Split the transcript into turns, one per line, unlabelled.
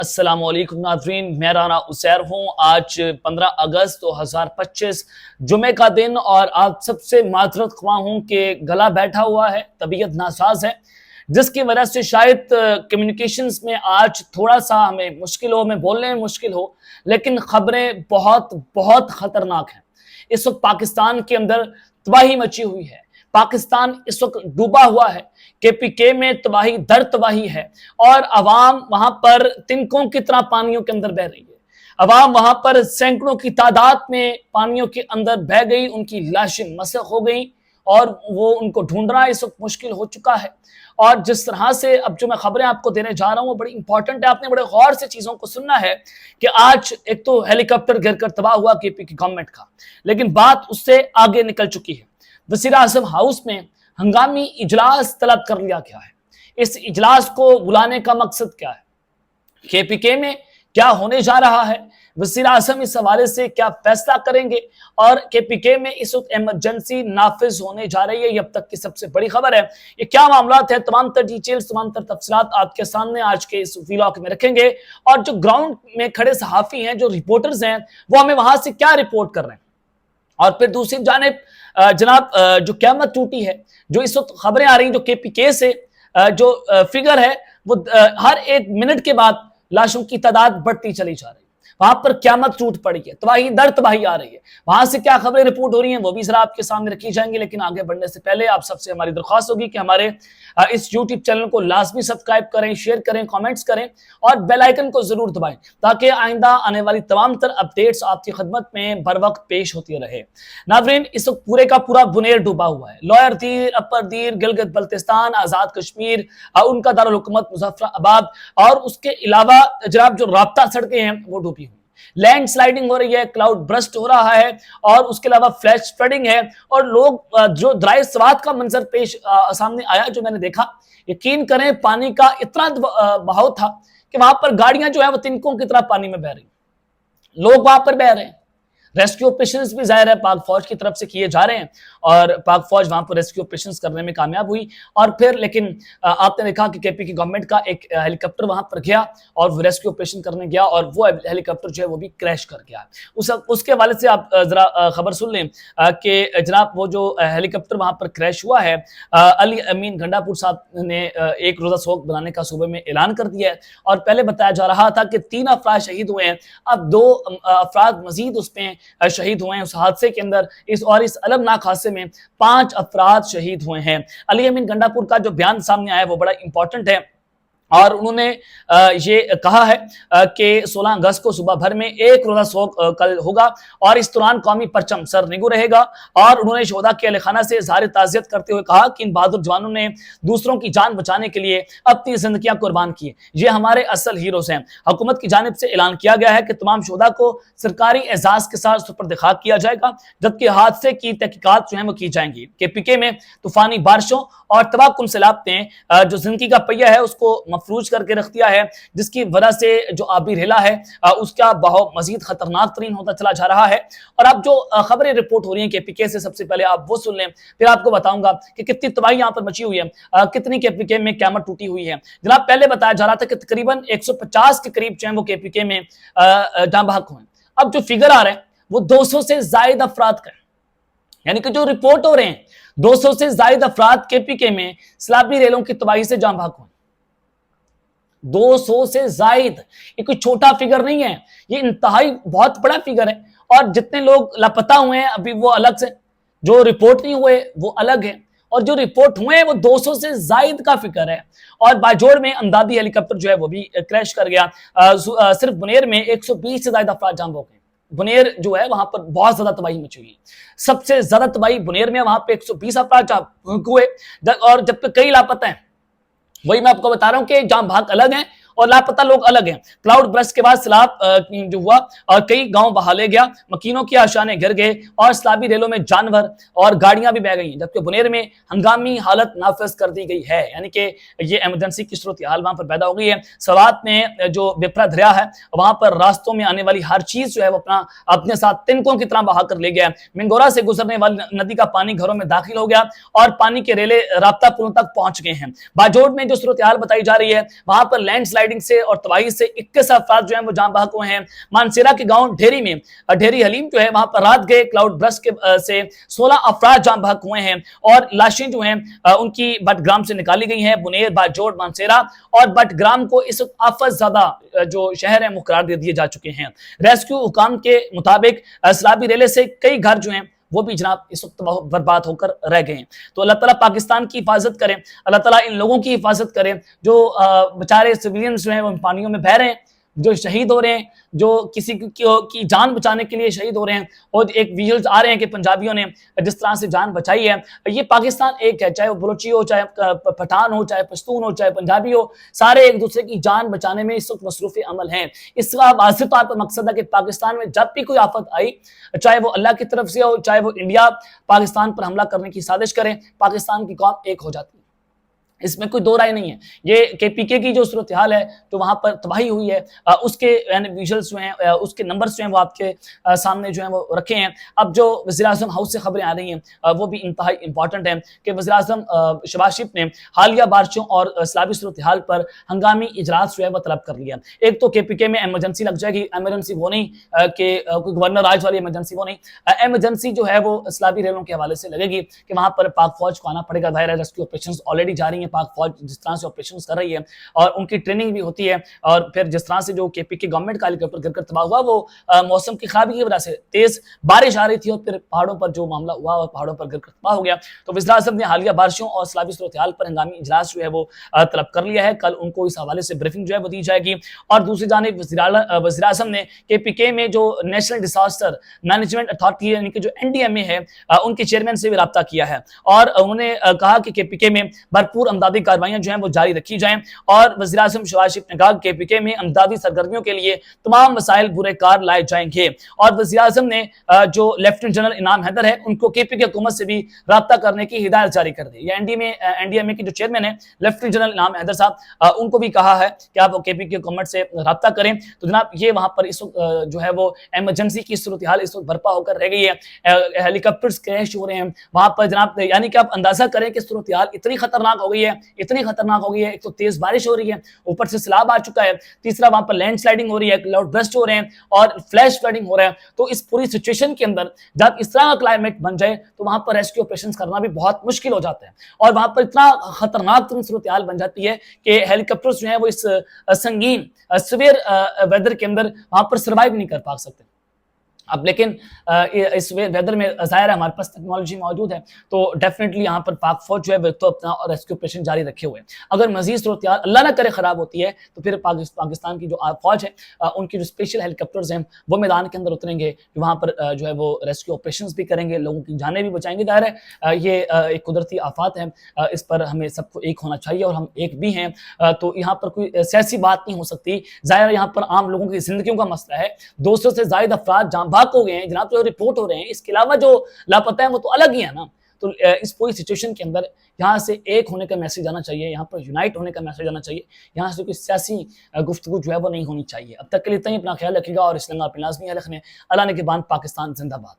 السلام علیکم ناظرین، میں رانا عسیر ہوں۔ آج 15 اگست 2025 جمعے کا دن، اور آپ سب سے معذرت خواہ ہوں کہ گلا بیٹھا ہوا ہے، طبیعت ناساز ہے، جس کی وجہ سے شاید کمیونیکیشنز میں آج تھوڑا سا ہمیں مشکل ہو، ہمیں بولنے میں مشکل ہو، لیکن خبریں بہت بہت خطرناک ہیں۔ اس وقت پاکستان کے اندر تباہی مچی ہوئی ہے، پاکستان اس وقت ڈوبا ہوا ہے، کے پی کے میں تباہی در تباہی ہے، اور عوام وہاں پر تنکوں کی طرح پانیوں کے اندر بہ رہی ہے۔ عوام وہاں پر سینکڑوں کی تعداد میں پانیوں کے اندر بہ گئی، ان کی لاشیں مسخ ہو گئیں، اور وہ ان کو ڈھونڈنا اس وقت مشکل ہو چکا ہے۔ اور جس طرح سے اب جو میں خبریں آپ کو دینے جا رہا ہوں وہ بڑی امپورٹنٹ ہے، آپ نے بڑے غور سے چیزوں کو سننا ہے کہ آج ایک تو ہیلی کاپٹر گر کر تباہ ہوا کے پی کی گورنمنٹ کا، لیکن بات اس سے آگے نکل چکی ہے۔ وزیر اعظم ہاؤس میں ہنگامی اجلاس طلب کر لیا گیا ہے۔ اس اجلاس کو بلانے کا مقصد کیا ہے؟ کے پی کے میں کیا ہونے جا رہا ہے؟ وزیر اعظم اس حوالے سے کیا فیصلہ کریں گے؟ اور کے پی کے میں اس وقت ایمرجنسی نافذ ہونے جا رہی ہے، یہ اب تک کی سب سے بڑی خبر ہے۔ یہ کیا معاملات ہیں، تمام تر ڈیٹیلز، تمام تر تفصیلات آپ کے سامنے آج کے اس ویلاگ میں رکھیں گے۔ اور جو گراؤنڈ میں کھڑے صحافی ہیں، جو رپورٹرز ہیں، وہ ہمیں وہاں سے کیا رپورٹ کر رہے ہیں۔ اور پھر دوسری جانب جناب جو قیامت ٹوٹی ہے، جو اس وقت خبریں آ رہی ہیں، جو کے پی کے سے جو فگر ہے، وہ ہر ایک منٹ کے بعد لاشوں کی تعداد بڑھتی چلی جا رہی ہے، وہاں پر قیامت ٹوٹ پڑی ہے، تباہی در تباہی آ رہی ہے۔ وہاں سے کیا خبریں رپورٹ ہو رہی ہیں وہ بھی ذرا آپ کے سامنے رکھی جائیں گے، لیکن آگے بڑھنے سے پہلے آپ سب سے ہماری درخواست ہوگی کہ ہمارے اس یوٹیوب چینل کو لازمی سبسکرائب کریں، شیئر کریں، کامنٹس کریں، اور بیل آئیکن کو ضرور دبائیں تاکہ آئندہ آنے والی تمام تر اپڈیٹس آپ کی خدمت میں بر وقت پیش ہوتی رہے۔ ناظرین، اس وقت پورے کا پورا بنیر ڈوبا ہوا ہے۔ لوئر دیر، اپر دیر، گلگت بلتستان، آزاد کشمیر، ان کا دارالحکومت مظفر آباد، اور اس کے علاوہ جناب جو رابطہ سڑکیں ہیں وہ ڈوبی ہوئی، لینڈ سلائیڈنگ ہو رہی ہے، کلاؤڈ برسٹ ہو رہا ہے، اور اس کے علاوہ فلیش فلڈنگ ہے، اور لوگ جو درائے سوات کا منظر پیش سامنے آیا جو میں نے دیکھا، یقین کریں پانی کا اتنا بہاؤ تھا کہ وہاں پر گاڑیاں جو ہیں وہ تنکوں کی طرح پانی میں بہ رہی ہیں، لوگ وہاں پر بہ رہے ہیں۔ ریسکیو آپریشنز بھی ظاہر ہے پاک فوج کی طرف سے کیے جا رہے ہیں، اور پاک فوج وہاں پر ریسکیو آپریشنز کرنے میں کامیاب ہوئی، اور پھر لیکن آپ نے دیکھا کہ کے پی کی گورنمنٹ کا ایک ہیلی کاپٹر وہاں پر گیا اور وہ ریسکیو آپریشن کرنے گیا، اور وہ ہیلی کاپٹر جو ہے وہ بھی کریش کر گیا۔ اس کے حوالے سے آپ ذرا خبر سن لیں کہ جناب وہ جو ہیلی کاپٹر وہاں پر کریش ہوا ہے، علی امین گنڈاپور صاحب نے ایک روزہ سوگ بنانے کا صوبے میں اعلان کر دیا ہے، اور پہلے بتایا جا رہا تھا کہ 3 افراد شہید ہوئے ہیں، اب 2 افراد مزید اس میں شہید ہوئے ہیں اس حادثے کے اندر، اس المناک حادثے میں 5 افراد شہید ہوئے ہیں۔ علی امین گنڈاپور کا جو بیان سامنے آیا وہ بڑا امپورٹنٹ ہے، اور انہوں نے یہ کہا ہے کہ 16 اگست کو صبح بھر میں ایک روزہ سوگ کل ہوگا، اور اس دوران قومی پرچم سر نگو رہے گا، اور انہوں نے شہداء کے اہل خانہ سے اظہار تعزیت کرتے ہوئے کہا کہ ان بہادر جوانوں نے دوسروں کی جان بچانے کے لیے اپنی زندگیاں قربان کی، یہ ہمارے اصل ہیروز ہیں۔ حکومت کی جانب سے اعلان کیا گیا ہے کہ تمام شہداء کو سرکاری اعزاز کے ساتھ سپرد خاک کیا جائے گا، جبکہ حادثے کی تحقیقات جو ہیں وہ کی جائیں گی۔ کے پی کے میں طوفانی بارشوں اور تباہ کن سیلاب نے جو زندگی کا پہیہ ہے اس کو مفلوج کر کے رکھ دیا ہے، جس کی وجہ سے جو آبی ریلا ہے اس کا بہاؤ مزید خطرناک ترین ہوتا چلا جا رہا ہے۔ اور اب جو خبریں رپورٹ ہو رہی ہیں کے پی کے سے، سب سے پہلے آپ وہ سن لیں، پھر آپ کو بتاؤں گا کہ کتنی تباہی یہاں پر مچی ہوئی ہے، کتنی کے پی کے میں قیامت ٹوٹی ہوئی ہے۔ جناب پہلے بتایا جا رہا تھا کہ تقریباً 150 کے قریب جو ہیں وہ کے پی کے میں جاں بحق ہوئے، اب جو فگر آ رہے ہیں وہ 200 سے زائد افراد کا ہے، یعنی کہ جو رپورٹ ہو رہے ہیں 200 سے زائد افراد کے پی کے میں سیلابی ریلوں کی تباہی سے جاں بحق ہوئے۔ 200 سے زائد، یہ کوئی چھوٹا فگر نہیں ہے، یہ انتہائی بہت بڑا فگر ہے، اور جتنے لوگ لاپتہ ہوئے ہیں ابھی وہ الگ سے، جو رپورٹ نہیں ہوئے وہ الگ ہیں، اور جو رپورٹ ہوئے ہیں وہ 200 سے زائد کا فگر ہے۔ اور باجوڑ میں امدادی ہیلی کاپٹر جو ہے وہ بھی کریش کر گیا، صرف بنیر میں 120 سے زائد افراد جاں بحق ہیں۔ بنیر جو ہے وہاں پر بہت زیادہ تباہی مچی ہوئی ہے، سب سے زیادہ تباہی بنیر میں، وہاں پہ 120 افراد جاں بحق ہوئے، اور جب کئی لاپتہ ہیں، وہی میں آپ کو بتا رہا ہوں کہ جاں بحق الگ ہیں اور لاپتہ لوگ الگ ہیں۔ کلاؤڈ برسٹ کے بعد سیلاب جو ہوا اور کئی گاؤں بہا لے گیا، مکینوں کی آشانے گر گئے، اور سیلابی ریلوں میں جانور اور گاڑیاں بھی بہ گئی ہیں، جبکہ بنیر میں ہنگامی حالت نافذ کر دی گئی ہے، یعنی کہ یہ ایمرجنسی کی صورتحال وہاں پر پیدا ہو گئی ہے۔ سوات میں جو بپرا دریا ہے وہاں پر راستوں میں آنے والی ہر چیز جو ہے وہ اپنے ساتھ تنکوں کی طرح بہا کر لے گیا ہے۔ منگورا سے گزرنے والی ندی کا پانی گھروں میں داخل ہو گیا، اور پانی کے ریلے رابطہ پلوں تک پہنچ گئے ہیں۔ باجوڑ میں جو صورتحال بتائی جا رہی ہے وہاں پر لینڈ سلائڈ سلائڈنگ سے اور تباہی سے 21 افراد جو ہیں وہ جان بحق ہوئے ہیں۔ مانسیرا کے گاؤں ڈھیری میں ڈھیری حلیم جو ہے وہاں پر رات گئے کلاؤڈ برسٹ سے 16 افراد جان بحق ہوئے ہیں اور لاشیں جو ہیں ان کی بٹ گرام سے نکالی گئی ہیں۔ بنیر، باجوڑ، مانسیرا اور بٹ گرام کو اس وقت آفت زدہ جو شہر ہیں وہ قرار دے دیے جا چکے ہیں۔ ریسکیو حکام کے مطابق سیلابی ریلے سے کئی گھر جو ہیں وہ بھی جناب اس وقت برباد ہو کر رہ گئے ہیں۔ تو اللہ تعالیٰ پاکستان کی حفاظت کریں، اللہ تعالیٰ ان لوگوں کی حفاظت کریں جو بیچارے سویلینز جو ہیں وہ پانیوں میں بہہ رہے ہیں، جو شہید ہو رہے ہیں، جو کسی کی جان بچانے کے لیے شہید ہو رہے ہیں۔ اور ایک ویژلز آ رہے ہیں کہ پنجابیوں نے جس طرح سے جان بچائی ہے، یہ پاکستان ایک ہے، چاہے وہ بلوچی ہو، چاہے پٹھان ہو، چاہے پشتون ہو، چاہے پنجابی ہو، سارے ایک دوسرے کی جان بچانے میں اس وقت مصروف عمل ہیں۔ اس کا واضح طور پر مقصد ہے کہ پاکستان میں جب بھی کوئی آفت آئی، چاہے وہ اللہ کی طرف سے ہو، چاہے وہ انڈیا پاکستان پر حملہ کرنے کی سازش کریں، پاکستان کی قوم ایک ہو جاتی ہے۔ اس میں کوئی دو رائے نہیں ہے۔ یہ کے پی کے کی جو صورتحال ہے، جو وہاں پر تباہی ہوئی ہے، اس کے ویژلز جو ہیں، اس کے نمبرز جو ہیں وہ آپ کے سامنے جو ہیں وہ رکھے ہیں۔ اب جو وزیر اعظم ہاؤس سے خبریں آ رہی ہیں وہ بھی انتہائی امپورٹنٹ ہیں کہ وزیر اعظم شہباز شریف نے حالیہ بارشوں اور سیلابی صورتحال پر ہنگامی اجلاس جو ہے وہ طلب کر لیا۔ ایک تو کے پی کے میں ایمرجنسی لگ جائے گی، ایمرجنسی وہ نہیں کہ کوئی گورنر راج والی ایمرجنسی وہ نہیں، ایمرجنسی جو ہے وہ سیلابی ریلوں کے حوالے سے لگے گی کہ وہاں پر پاک فوج کو آنا پڑے گا۔ ظاہر ہے ریسکیو آپریشنز آلریڈی جاری ہیں، پاک فوج جس طرح سے آپریشنز کر رہی ہے اور ان کی ٹریننگ بھی ہوتی ہے، اور پھر جس طرح سے جو کے پی کے گورنمنٹ کا ہیلی کاپٹر گر کر تباہ ہوا، وہ موسم کی خرابی کی وجہ سے تیز بارش آ رہی تھی اور پھر پہاڑوں پر جو معاملہ ہوا اور پہاڑوں پر گر کر تباہ ہو گیا۔ تو وزیر اعظم نے حالیہ بارشوں اور سیلابی صورتحال پر ہنگامی اجلاس جو ہے وہ طلب کر لیا ہے۔ کل ان کو اس حوالے سے بریفنگ جو ہے وہ دی جائے گی۔ اور دوسری جانب وزیر اعظم نے کے پی کے میں جو نیشنل ڈیزاسٹر مینجمنٹ اتھارٹی یعنی کہ جو این ڈی ایم اے ہے، ان کے چیئرمین سے بھی رابطہ کیا ہے اور انہوں نے کہا کہ کے پی کے میں بھرپور امدادی کارروائیاں جو ہیں وہ جاری رکھی جائیں، اور وزیر اعظم شہباز شریف نے کہا کہ کے پی کے میں امدادی سرگرمیوں کے لیے تمام وسائل برے کار لائے جائیں گے۔ اور وزیر اعظم نے جو لیفٹیننٹ جنرل انعام حیدر ہے ان کو کے پی کے حکومت سے بھی رابطہ کرنے کی ہدایت جاری کر دی۔ یہ این ڈی ایم اے کے جو چیئرمین ہیں لیفٹیننٹ جنرل انعام حیدر صاحب، ان کو بھی کہا ہے کہ آپ کے پی کے حکومت سے رابطہ کریں۔ تو جناب یہ وہاں پر اس وقت جو ہے وہ ایمرجنسی کی صورتحال اس وقت برپا ہو کر رہ گئی ہے، ہیلی کاپٹرز کریش ہو رہے ہیں وہاں پر جناب، یعنی کہ آپ اندازہ کریں کہ صورتحال اتنی خطرناک ہو گئی ہے، اتنی خطرناک ہو گئی ہے۔ ایک تو تیز بارش ہو رہی ہے، اوپر سے سیلاب آ چکا ہے، تیسرا وہاں پر لینڈ سلائڈنگ ہو رہی ہے، کلاؤڈ برسٹ ہو رہے ہیں اور فلیش فلڈنگ ہو رہا ہے۔ تو اس پوری سچویشن کے اندر جب اس طرح کا کلائمیٹ بن جائے تو وہاں پر ریسکیو آپریشنز کرنا بھی بہت مشکل ہو جاتا ہے، اور وہاں پر اتنا خطرناک ترین صورتحال بن جاتی ہے کہ ہیلی کاپٹرز جو ہیں وہ اس سنگین سویر ویدر کے اندر وہاں پر سروائیو نہیں کر پا سکتے۔ اب لیکن اس ویدر میں ظاہر ہے ہمارے پاس ٹیکنالوجی موجود ہے، تو ڈیفینیٹلی یہاں پر پاک فوج جو ہے تو اپنا ریسکیو آپریشن جاری رکھے ہوئے ہیں۔ اگر مزید صورتحال اللہ نہ کرے خراب ہوتی ہے تو پھر پاکستان کی جو فوج ہے ان کی جو اسپیشل ہیلی کاپٹرز ہیں وہ میدان کے اندر اتریں گے، وہاں پر جو ہے وہ ریسکیو آپریشنز بھی کریں گے، لوگوں کی جانیں بھی بچائیں گے۔ ظاہر ہے یہ ایک قدرتی آفات ہے، اس پر ہمیں سب کو ایک ہونا چاہیے اور ہم ایک بھی ہیں، تو یہاں پر کوئی سیاسی بات نہیں ہو سکتی۔ ظاہر ہے یہاں پر عام لوگوں کی زندگیوں کا مسئلہ ہے، 200 سے زائد افراد جاں بحق ہو گئے ہیں جناب، جو رپورٹ ہو رہے ہیں، اس کے علاوہ جو لاپتہ ہیں وہ تو الگ ہی ہے نا۔ تو اس پوری سچویشن کے اندر یہاں سے ایک ہونے کا میسج آنا چاہیے، یہاں پر یونائٹ ہونے کا میسج آنا چاہیے، یہاں سے کوئی سیاسی گفتگو جو ہے وہ نہیں ہونی چاہیے۔ اب تک کے لیے اتنا ہی، اپنا خیال رکھیے گا اور اس لئے اپنے لازمی خیال رکھنے۔ اللہ نے کے بعد پاکستان زندہ باد۔